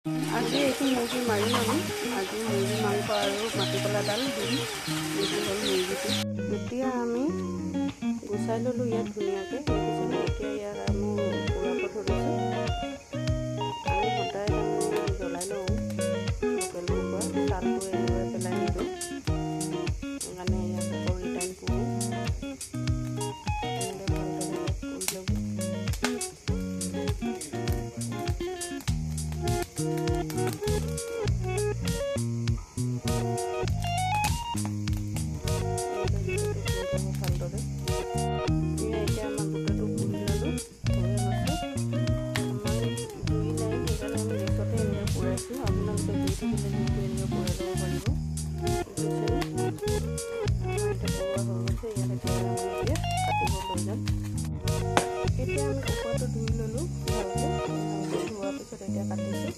আজি এইটো মুৰ্গী মাৰি ল'লোঁ। আজি মুৰ্গী মাংস আৰু মাটিকলা ডাল দিম। এইটো হ'ল মুৰ্গীটো। এতিয়া আমি গুচাই ল'লোঁ ইয়াত ধুনীয়াকৈ। দেখিছেনে? এতিয়া ইয়াত আমি পুৰাব ধৰিছোঁ। আমি সদায় তাৰমানে জ্বলাই লওঁ লোকেল কুকুৰা। ছালটো এনেকৈ পেলাই নিদিওঁ। সেইকাৰণে ইয়াত কৰি টাইম পুৰোঁ। এনেকৈ ভালদৰে ইয়াত কৰি ল'ব। এতিয়া আমি কুকুৰাটো ধুই ল'লোঁ ভালকৈ। ধোৱাৰ পিছত এতিয়া কাটিছোঁ।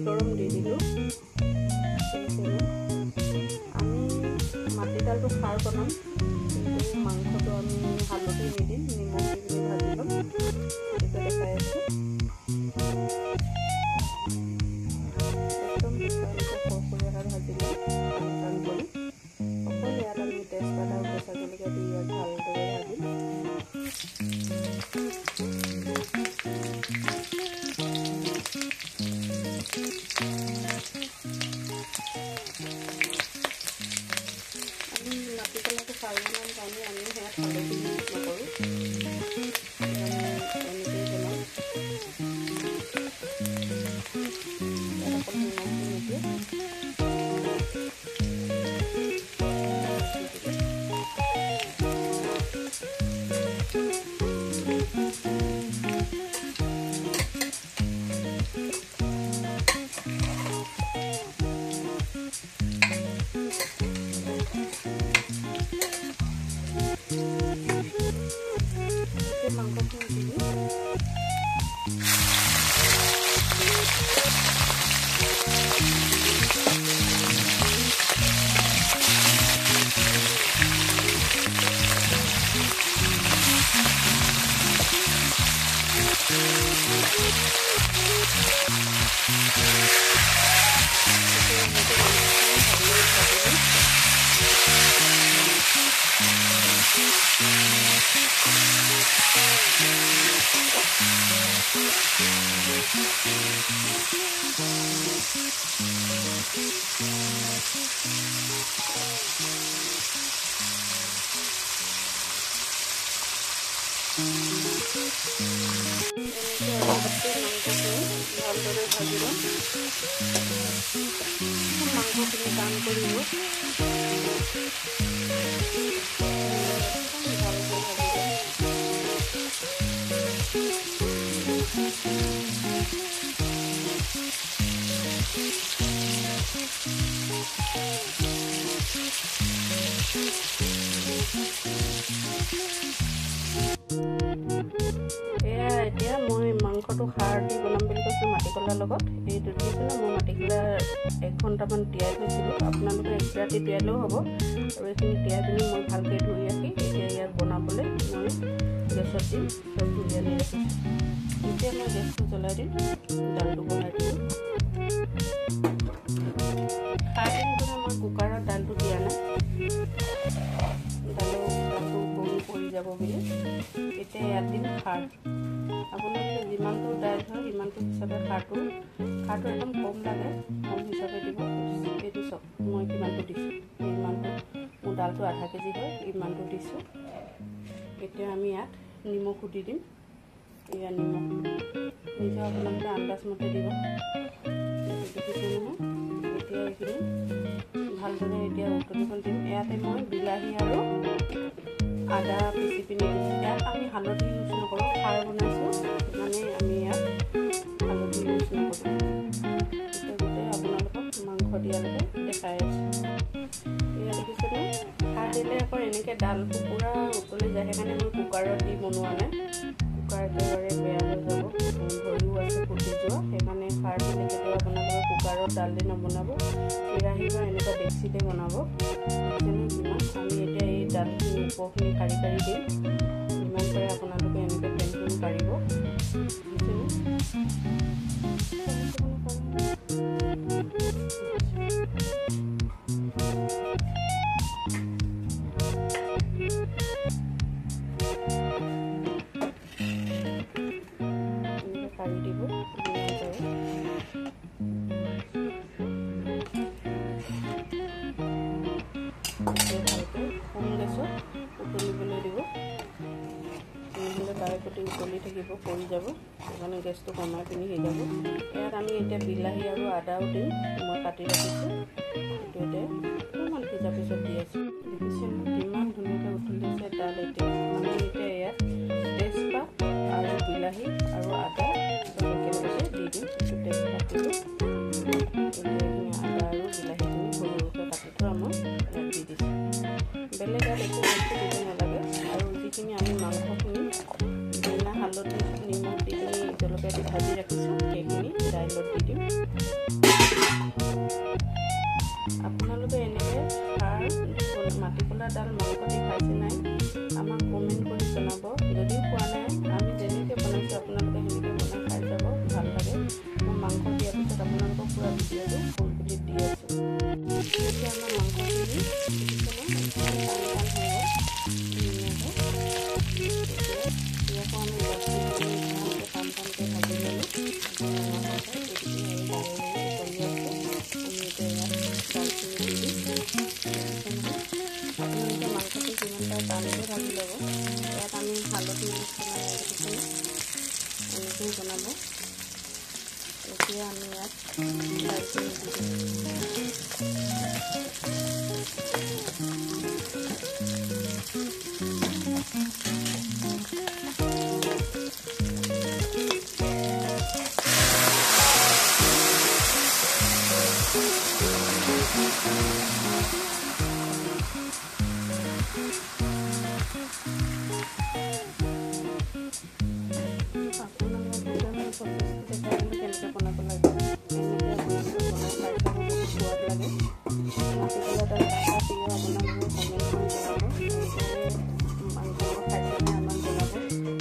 গৰম দি দিলোঁ। আমি মাটিদালটো খাৰ বনাম, কিন্তু মাংসটো আমি হালধি নিদিম, নিমখ দি পিনি ভাজি ল'ম। সেইটো দেখাই আছোঁ। একদম খৰখৰীয়াকৈ ভাজি ল'ম, টান কৰি। অকল ইয়াত আমি তেজপাত আৰু কেঁচা জলকীয়া দি ইয়াত ভালদৰে ভাজিম। আমি মাটিকলাটো খাৰ বনাম কাৰণে আমি সেয়াত হালধি নকৰোঁ। এনেকৈয়ে বনাম। ইয়াত অকল নিমখ দি নিদিওঁ। মাংসখিনি দিলোঁ। ভালদৰে ভাজি ল'ম। মাংসখিনি টান কৰিব। এতিয়া মই মাংসটো খাৰ দি বনাম বুলি কৈছোঁ মাটিকলাৰ লগত। এইটো দেখিছেনে? মই মাটিকলা 1 ঘণ্টামান তিয়াই থৈছিলোঁ। আপোনালোকে 1 ৰাতি তিয়ালেও হ'ব। আৰু এইখিনি তিয়াই পিনি মই ভালকৈ ধুই ৰাখি এতিয়া ইয়াত বনাবলৈ মই গেছত দিম। চব ধুই আনি ৰাখিছোঁ। এতিয়া মই গেছটো জ্বলাই দিম, ডালটো বনাই দিলোঁ। খাৰ দিবলৈ মই কুকাৰত ডালটো দিয়া নাই, ডালটো বমি পৰি যাব বুলি। এতিয়া ইয়াত দিম খাৰ। আপোনালোকে যিমানটো দাইল হয় সিমানটো হিচাপে খাৰটো একদম কম লাগে, কম হিচাপে দিব। এইটো চাওক মই কিমানটো দিছোঁ। ডালটো আধা কেজি হয় ইমানটো দিছোঁ এতিয়া আমি ইয়াত নিমখো দি দিম এয়া নিমখ নিজে আপোনালোকে আন্দাজ মতে দিব দেখিছে নহয় এতিয়া এইখিনি ভালদৰে এতিয়া উতলিবলৈ দিম ইয়াতে মই বিলাহী আৰু আদা পিচি পিনি দিছোঁ ইয়াত আমি হালধি ইউজ নকৰোঁ খাৰ বনাইছোঁ মানে আমি ইয়াত হালধি ইউজ নকৰোঁ এতিয়া গোটেই আপোনালোকক মাংস দিয়ালৈকে দেখাই আছোঁ এয়া দেখিছেনে খাৰ দিলে আকৌ এনেকৈ ডালটো পূৰা উতলি যায় সেইকাৰণে মই কুকাৰত দি বনোৱা নাই কুকাৰ একেবাৰে বেয়া হৈ যাব ভৰিও আছে ফুটি যোৱা সেইকাৰণে খাৰ দিলে কেতিয়াবা আপোনালোকে কুকাৰত ডাল দি নবনাব কেৰাহী বা এনেকুৱা ডেক্সিতে বনাব যেনে যিমান আমি এতিয়া এই ডালখিনি ওপৰখিনি কাঢ়ি কাঢ়ি দিম যিমান পাৰে আপোনালোকে এনেকৈ পেনখিনি কাঢ়িব কাঢ়ি দিব ভালকৈ কম গেছত উতলিবলৈ দিব নহ'লে তাৰে প্ৰতি উতলি থাকিব পৰি যাব সেইকাৰণে গেছটো কমাই পিনি সিজাব ইয়াত আমি এতিয়া বিলাহী আৰু আদাও দিম মই কাটি ৰাখিছোঁ এইটো এতিয়া অকণমান সিজা পিছত দি আছোঁ দেখিছে কিমান ধুনীয়াকৈ উতলি আছে ডাল এতিয়া মানে এতিয়া ইয়াত তেজপাত আৰু বিলাহী আৰু আদা চব একেলগে দি দিম এইটো তেজপাত দিলোঁ আদা আৰু বিলাহীখিনি সৰু সৰুকৈ কাটি থোৱা মই ইয়াত দি দিছোঁ বেলেগ আৰু একো বস্তু দিব নালাগে আৰু যিখিনি আমি মাংসখিনি বিনা হালধি নিমখ দি পিনি জলকীয়া দি ভাজি ৰাখিছোঁ সেইখিনি দাইলত দি দিম আপোনালোকে এনেকৈ খাৰ মাটিকলা ডাল মাংস দি খাইছে নাই আমাক কমেণ্ট কৰি জনাব যদি খোৱা নাই আমি যেনেকৈ বনাইছোঁ আপোনালোকে সেনেকৈ বনাই খাই যাব ভাল লাগে মই মাংস দিয়াৰ পিছত আপোনালোকক পূৰা ভিডিঅ'টো ফুলফুলিত দি আছোঁ এতিয়া আমাৰ মাংসখিনি ইয়াকো আমি টানকৈ ভাজি ল'লোঁ আপোনালোকে মাংসটো যিমান পাৰে টানকৈ ভাজি ল'ব ইয়াত আমি হালধি ইউজ কৰা এনেকৈ বনাব এতিয়া আমি ইয়াত দাইলখিনি দি দিম কেনেকৈ বনাব লাগে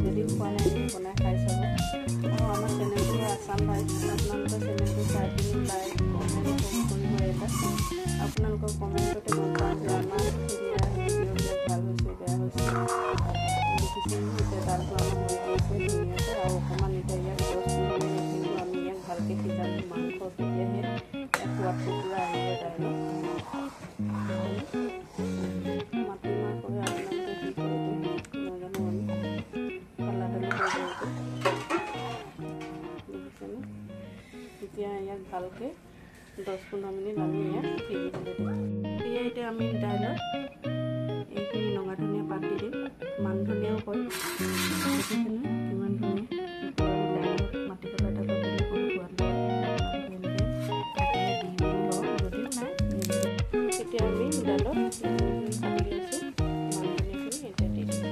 যদি খোৱা নাই বনাই খাই চাব আৰু আমাৰ চেনেলটো আছাম ভাই আপোনালোকৰ চেনেলটো চাই পিনি লাইক কমেণ্ট কৰিব এটা আপোনালোকৰ কমেণ্টতে গম পাওঁ যে আমাৰ দিয়া ভিডিঅ'বিলাক ভাল হৈছে বেয়া হৈছে দেখিছে এতিয়া ডালটো আমাৰ হৈ গৈছে ধুনীয়াকৈ আৰু অকণমান এতিয়া ইয়াক 10 মিনিট কিন্তু আমি ইয়াক ভালকৈ সিজাম মাংস তেতিয়াহে সোৱাদটো পূৰা আহিব ডাইলত মাটিমাহ কৰি আপোনালোকে কি কৰে নাজানো আমি কালা দালি হৈ যায় দেখিছেনে এতিয়া ইয়াক ভালকৈ 10-15 মিনিট আমি ইয়াক সিজিবলৈ দিম এতিয়া আমি দাইলত এইখিনি নগা ধনিয়া পাত দি দিম মান ধনিয়াও কয় দেখিছেনে কিমান ধুনীয়া দাইলত মাটিকলা ডালত দিলে কোনো সোৱাদ লাগে যদিও নাই এতিয়া আমি দাইলত কাটি লৈছোঁ মান ধনিয়াখিনি এতিয়া দি দিম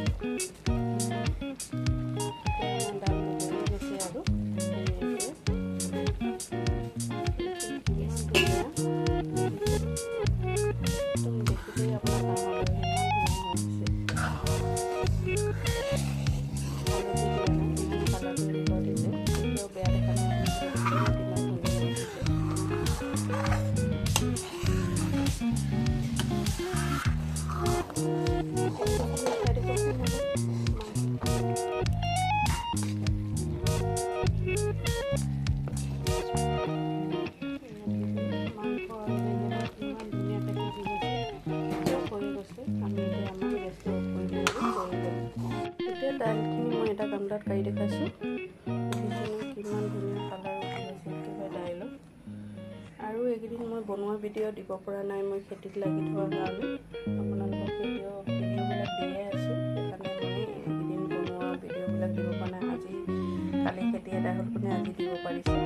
আমাৰ দাইলটো বনি গৈছে আৰু কালাৰত কাঢ়ি দেখাইছোঁ। কিমান ধুনীয়া কালাৰ উঠিছে দাইলত। আৰু এইকেইদিন মই বনোৱা ভিডিঅ' দিব পৰা নাই, মই খেতিত লাগি থকাৰ কাৰণে আপোনালোকক ভিডিঅ'বিলাক দিয়ে আছোঁ। সেইকাৰণে মই এইকেইদিন বনোৱা ভিডিঅ'বিলাক দিব পৰা নাই। আজি কালি খেতি এটা হ'ল কাৰণে আজি দিব পাৰিছোঁ।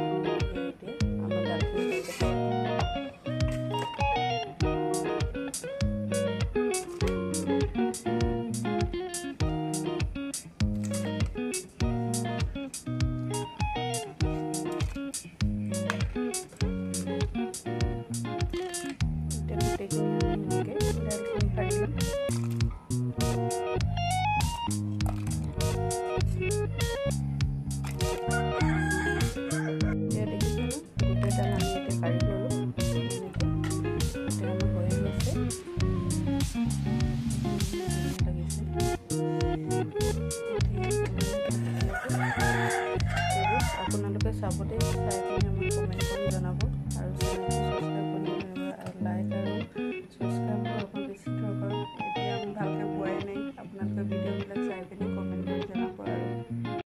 এতিয়া আমাৰ দালখিনি